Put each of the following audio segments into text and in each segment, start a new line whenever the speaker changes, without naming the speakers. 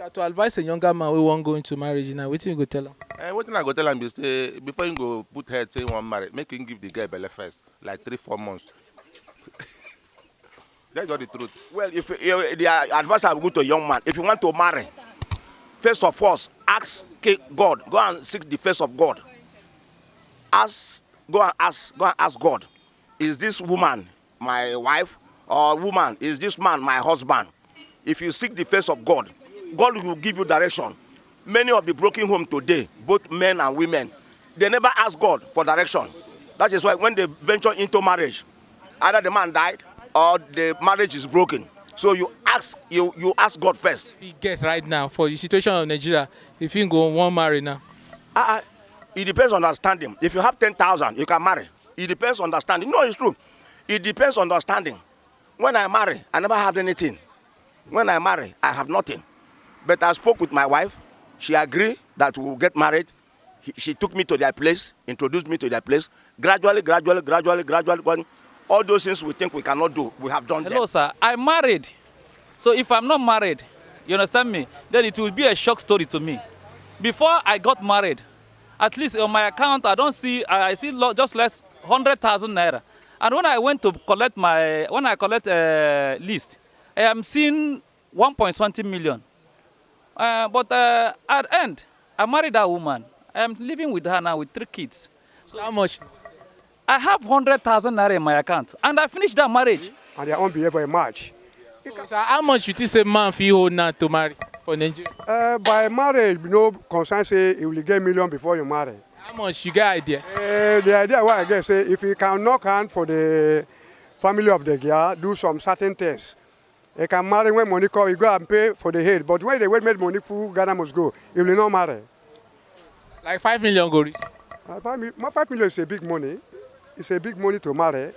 are to advise a younger man who won't go into marriage now, what you go tell him?
What I go tell him is say before you go put head say you want marry, make him give the girl belle first, like 3-4 months. That's just the truth.
Well, if the advice I will go to a young man, if you want to marry, first of all, ask God. Go and seek the face of God. Go and ask God. Is this woman my wife? Or woman, is this man my husband? If you seek the face of God, God will give you direction. Many of the broken homes today, both men and women, they never ask God for direction. That is why when they venture into marriage, either the man died or the marriage is broken. So you ask God first.
He gets right now for the situation of Nigeria, if you go one marry now.
It depends on understanding. If you have 10,000, you can marry. It depends on understanding. No, it's true. It depends on understanding. When I marry, I never had anything. When I marry, I have nothing. But I spoke with my wife. She agreed that we will get married. She took me to their place, introduced me to their place. Gradually, all those things we think we cannot do, we have done them.
Hello, sir. I'm married. So if I'm not married, you understand me, then it will be a shock story to me. Before I got married, at least on my account, I see just less 100,000 naira. And when I went to collect list, I am seeing 1.20 million. But at the end, I married that woman. I am living with her now with 3 kids.
So how much?
I have 100,000 naira in my account, and I finished that marriage.
And their own behavior in March.
So how much you think say man feel hold now to marry for Nigeria?
By marriage, no concern say you will get million before you marry.
How much you get idea?
The idea what I get say if you can knock hand for the family of the girl, do some certain things. You can marry when money come, you go and pay for the head. But when they wait make money full, Ghana must go. You will not marry.
Like 5 million go reach.
5 million is a big money. It's a big money to marry.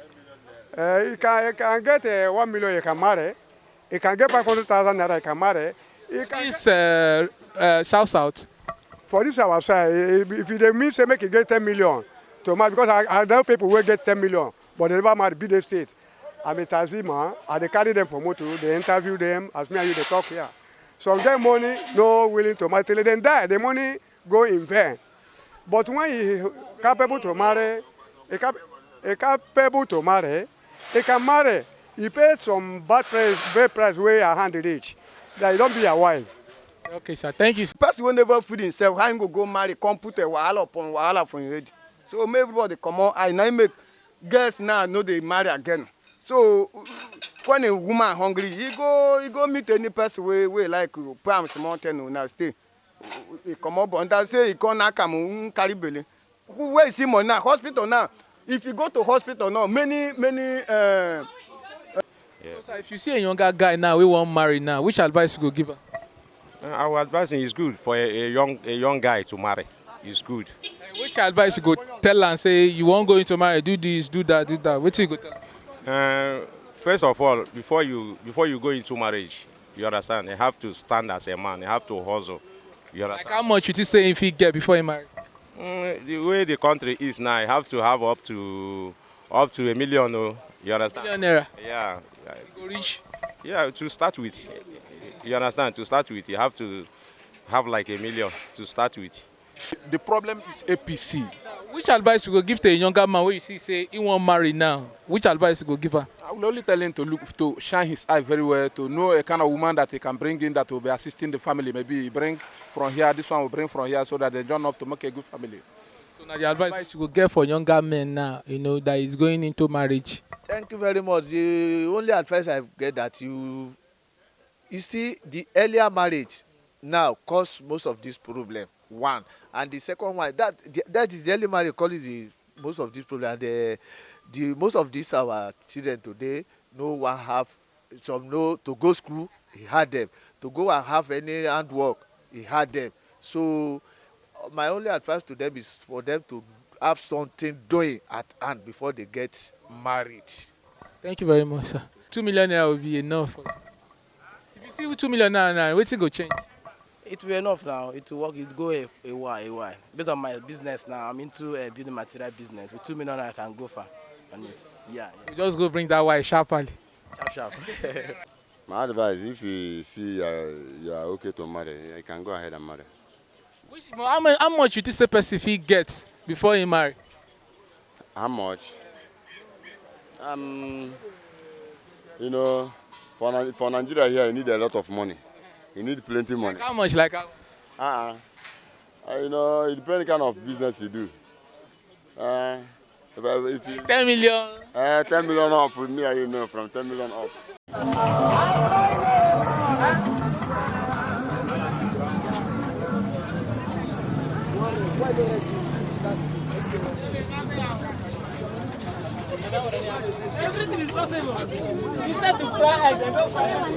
You can get 1 million, you can marry. You can get 500,000 naira, you can marry.
This south.
For this our side, if you mean say make you get 10 million to marry, because I know people will get 10 million, but they never marry, be the state. I'm a taxi man, and they carry them for motor, they interview them, as me and you, they talk here. Some get money, no willing to marry, till they then die, the money go in vain. But when you capable to marry, he can marry. He pay some bad price where your hand reach. That you don't be a wife.
Okay, sir. Thank you.
Person will never feed himself. How him go marry? Come put a wahala upon wahala for him head. So everybody come on. I now make girls now know they marry again. So when a woman hungry, he go meet any person we like Palms Mountain now stay. He come up and that say he can't come carry belly. Where is him now? Hospital now. If you go to hospital now, many.
So, sir, if you see a younger guy now, we won't marry now, which advice you go give her?
Our advice is good for a young guy to marry. It's good.
Which advice you go tell and say you won't go into marriage, do this, do that. What you go tell?
First of all, before you go into marriage, you understand, you have to stand as a man. You have to hustle. You understand?
Like how much you say if he get before he marry?
The way the country is now, you have to have up to $1 million. You understand?
$1 million.
Yeah.
You go rich.
Yeah, to start with. You understand? To start with, you have to have like $1 million to start with.
The problem is APC.
Which advice you go give to a younger man where you see say he won't marry now? Which advice you go give her?
I will only tell him to shine his eye very well, to know a kind of woman that he can bring in that will be assisting the family. Maybe he bring from here, this one will bring from here, so that they join up to make a good family.
So now the advice you go get for younger men now, that is going into marriage.
Thank you very much. The only advice I get that you see the earlier marriage now cause most of this problem. One, and the second one that is the early marriage causes most of this problem. And the most of these our children today no one have some to go school, he had them, to go and have any handwork, he had them. So my only advice to them is for them to have something doing at hand before they get married.
Thank you very much, sir. 2 million naira will be enough. If you see 2 million naira, what's it go change?
It will be enough now. It will work. It will go a while. Based on my business now, I'm into building material business. With 2 million, I can go far on it. Yeah.
You just go bring that wife sharply.
Sharp.
My advice, if you see you are okay to marry, you can go ahead and marry.
How much you think say person fit get before he marry?
How much? You know, for Nigeria here, you need a lot of money. You need plenty money.
Like how much? Like how?
You know, it depends kind of business you do. If you
10 million.
10 million up with me, you know, from 10 million up.
Everything is possible. Instead to fry eggs and go fry eggs.